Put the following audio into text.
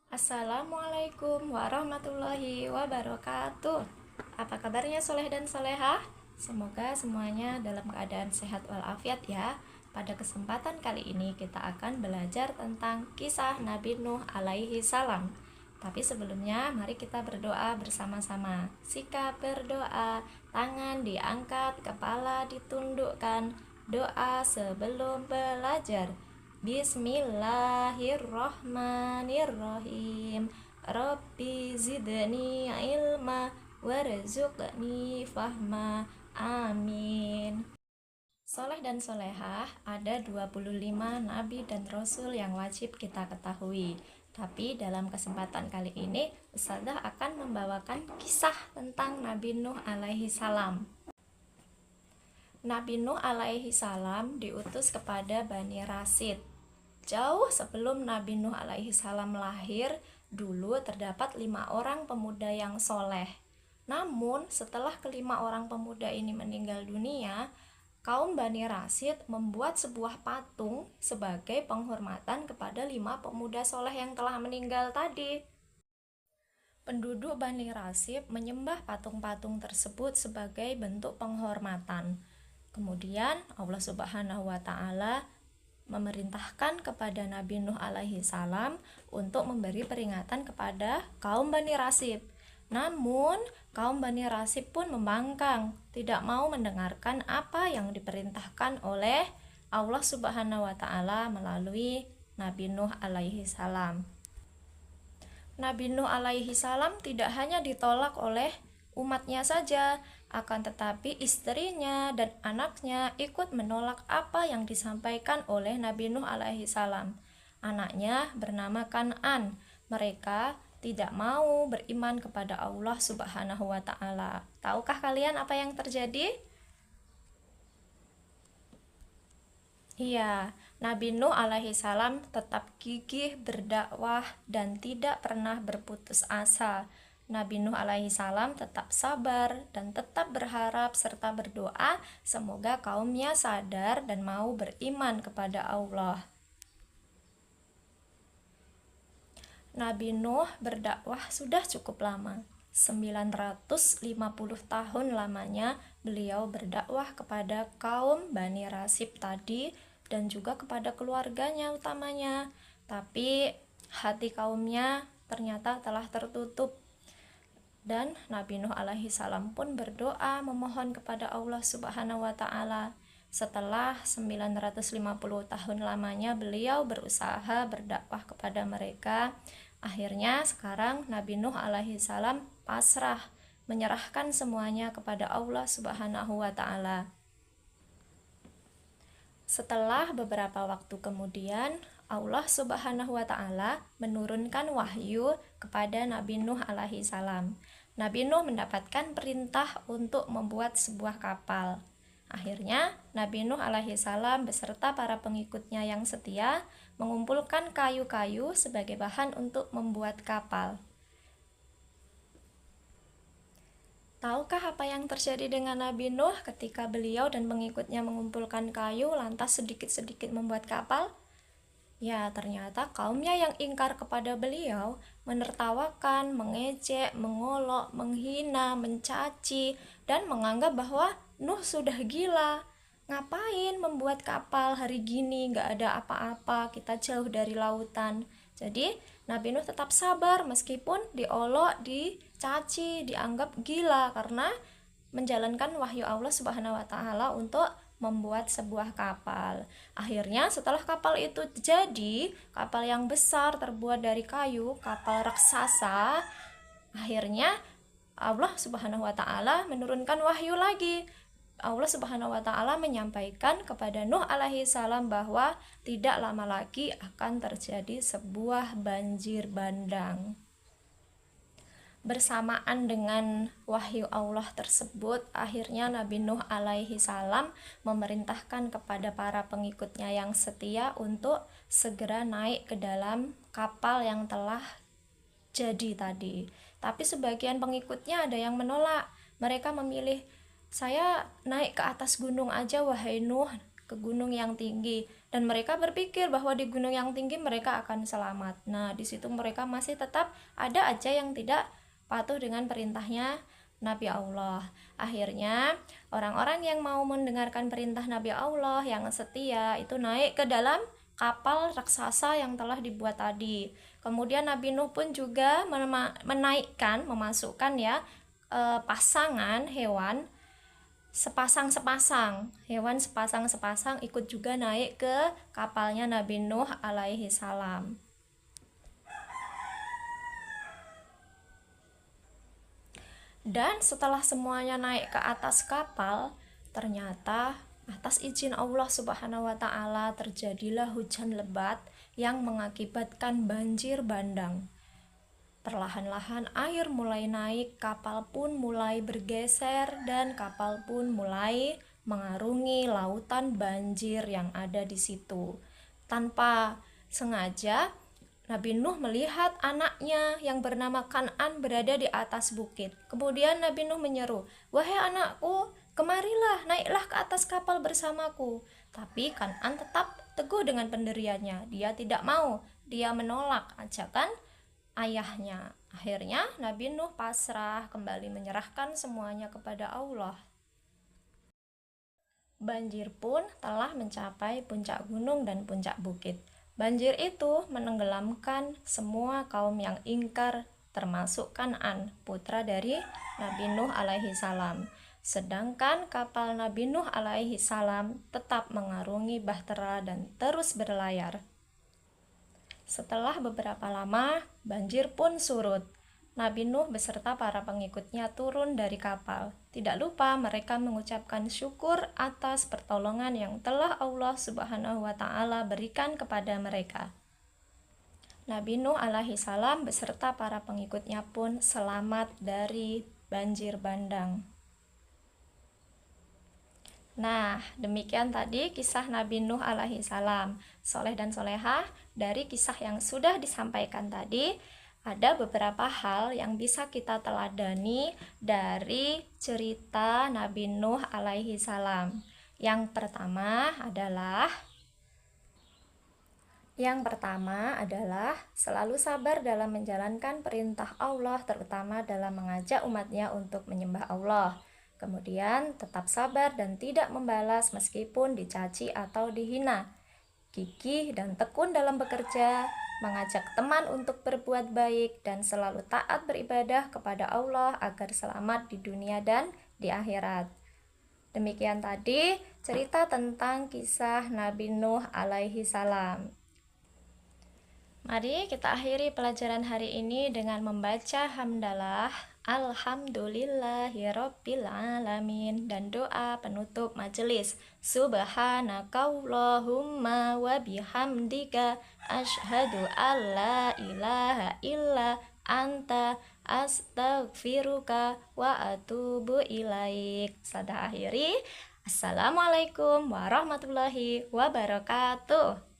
Assalamualaikum warahmatullahi wabarakatuh. Apa kabarnya soleh dan solehah? Semoga semuanya dalam keadaan sehat walafiat ya. Pada kesempatan kali ini kita akan belajar tentang kisah Nabi Nuh alaihi salam. Tapi sebelumnya mari kita berdoa bersama-sama. Sikap berdoa, tangan diangkat, kepala ditundukkan. Doa sebelum belajar. Bismillahirrohmanirrohim. Rabbi zidni ilma warzuqni fahma. Amin. Soleh dan solehah, ada 25 nabi dan rasul yang wajib kita ketahui. Tapi dalam kesempatan kali ini, Ustazah akan membawakan kisah tentang Nabi Nuh alaihi salam. Nabi Nuh alaihi salam diutus kepada Bani Rasid. Jauh sebelum Nabi Nuh alaihi salam lahir, dulu terdapat 5 orang pemuda yang soleh. Namun setelah kelima orang pemuda ini meninggal dunia, kaum Bani Rasid membuat sebuah patung sebagai penghormatan kepada 5 pemuda soleh yang telah meninggal tadi. Penduduk Bani Rasid menyembah patung-patung tersebut sebagai bentuk penghormatan. Kemudian Allah Subhanahu wa Ta'ala memerintahkan kepada Nabi Nuh alaihi salam untuk memberi peringatan kepada kaum Bani Rasid. Namun kaum Bani Rasid pun membangkang, tidak mau mendengarkan apa yang diperintahkan oleh Allah Subhanahu wa Ta'ala melalui Nabi Nuh alaihi salam. Nabi Nuh alaihi salam tidak hanya ditolak oleh umatnya saja, akan tetapi istrinya dan anaknya ikut menolak apa yang disampaikan oleh Nabi Nuh alaihi salam. Anaknya bernama Kan'an. Mereka tidak mau beriman kepada Allah Subhanahu wa Ta'ala. Tahukah kalian apa yang terjadi? Iya, Nabi Nuh alaihi salam tetap gigih berdakwah dan tidak pernah berputus asa. Nabi Nuh alaihi salam tetap sabar dan tetap berharap serta berdoa semoga kaumnya sadar dan mau beriman kepada Allah. Nabi Nuh berdakwah sudah cukup lama. 950 tahun lamanya beliau berdakwah kepada kaum Bani Rasid tadi dan juga kepada keluarganya utamanya. Tapi hati kaumnya ternyata telah tertutup. Dan Nabi Nuh alaihi salam pun berdoa memohon kepada Allah Subhanahu wa Ta'ala. Setelah 950 tahun lamanya beliau berusaha berdakwah kepada mereka. Akhirnya sekarang Nabi Nuh alaihi salam pasrah, menyerahkan semuanya kepada Allah Subhanahu wa Ta'ala. Setelah beberapa waktu kemudian, Allah Subhanahu wa Ta'ala menurunkan wahyu kepada Nabi Nuh alaihi salam. Nabi Nuh mendapatkan perintah untuk membuat sebuah kapal. Akhirnya Nabi Nuh alaihi salam beserta para pengikutnya yang setia mengumpulkan kayu-kayu sebagai bahan untuk membuat kapal. Tahukah apa yang terjadi dengan Nabi Nuh ketika beliau dan pengikutnya mengumpulkan kayu lantas sedikit-sedikit membuat kapal? Ya, ternyata kaumnya yang ingkar kepada beliau menertawakan, mengejek, mengolok, menghina, mencaci, dan menganggap bahwa Nuh sudah gila. Ngapain membuat kapal hari gini, gak ada apa-apa, kita jauh dari lautan. Jadi Nabi Nuh tetap sabar meskipun diolok, dicaci, dianggap gila karena menjalankan wahyu Allah Subhanahu wa Ta'ala untuk membuat sebuah kapal. Akhirnya setelah kapal itu jadi, kapal yang besar terbuat dari kayu, kapal raksasa, akhirnya Allah Subhanahu wa Ta'ala menurunkan wahyu lagi. Allah Subhanahu wa Ta'ala menyampaikan kepada Nuh alaihi salam bahwa tidak lama lagi akan terjadi sebuah banjir bandang. Bersamaan dengan wahyu Allah tersebut, akhirnya Nabi Nuh alaihi salam memerintahkan kepada para pengikutnya yang setia untuk segera naik ke dalam kapal yang telah jadi tadi. Tapi sebagian pengikutnya ada yang menolak. Mereka memilih, saya naik ke atas gunung aja wahai Nuh, ke gunung yang tinggi, dan mereka berpikir bahwa di gunung yang tinggi mereka akan selamat. Nah, di situ mereka masih tetap ada aja yang tidak patuh dengan perintahnya Nabi Allah. Akhirnya orang-orang yang mau mendengarkan perintah Nabi Allah yang setia itu naik ke dalam kapal raksasa yang telah dibuat tadi. Kemudian Nabi Nuh pun juga memasukkan ya pasangan hewan hewan sepasang ikut juga naik ke kapalnya Nabi Nuh alaihi salam. Dan setelah semuanya naik ke atas kapal, ternyata atas izin Allah Subhanahu wa taala terjadilah hujan lebat yang mengakibatkan banjir bandang. Perlahan-lahan air mulai naik, kapal pun mulai bergeser, dan kapal pun mulai mengarungi lautan banjir yang ada di situ. Tanpa sengaja, Nabi Nuh melihat anaknya yang bernama Kan'an berada di atas bukit. Kemudian Nabi Nuh menyeru, "Wahai anakku, kemarilah, naiklah ke atas kapal bersamaku." Tapi Kan'an tetap teguh dengan pendiriannya. Dia tidak mau, dia menolak ajakan ayahnya. Akhirnya Nabi Nuh pasrah, kembali menyerahkan semuanya kepada Allah. Banjir pun telah mencapai puncak gunung dan puncak bukit. Banjir itu menenggelamkan semua kaum yang ingkar, termasuk Kan'an, putra dari Nabi Nuh alaihi salam. Sedangkan kapal Nabi Nuh alaihi salam tetap mengarungi bahtera dan terus berlayar. Setelah beberapa lama, banjir pun surut. Nabi Nuh beserta para pengikutnya turun dari kapal. Tidak lupa mereka mengucapkan syukur atas pertolongan yang telah Allah Subhanahu wa taala berikan kepada mereka. Nabi Nuh alaihi salam beserta para pengikutnya pun selamat dari banjir bandang. Nah, demikian tadi kisah Nabi Nuh alaihi salam. Soleh dan solehah, dari kisah yang sudah disampaikan tadi, ada beberapa hal yang bisa kita teladani dari cerita Nabi Nuh alaihi salam. Yang pertama adalah selalu sabar dalam menjalankan perintah Allah, terutama dalam mengajak umatnya untuk menyembah Allah. Kemudian tetap sabar dan tidak membalas meskipun dicaci atau dihina. Gigih dan tekun dalam bekerja, mengajak teman untuk berbuat baik, dan selalu taat beribadah kepada Allah agar selamat di dunia dan di akhirat. Demikian tadi cerita tentang kisah Nabi Nuh alaihi salam. Mari kita akhiri pelajaran hari ini dengan membaca hamdalah Alhamdulillahirabbil alamin dan doa penutup majelis. Subhanakallahumma wa bihamdika asyhadu alla ilaha illa anta astaghfiruka wa atubu ilaik. Sada akhiri. Assalamualaikum warahmatullahi wabarakatuh.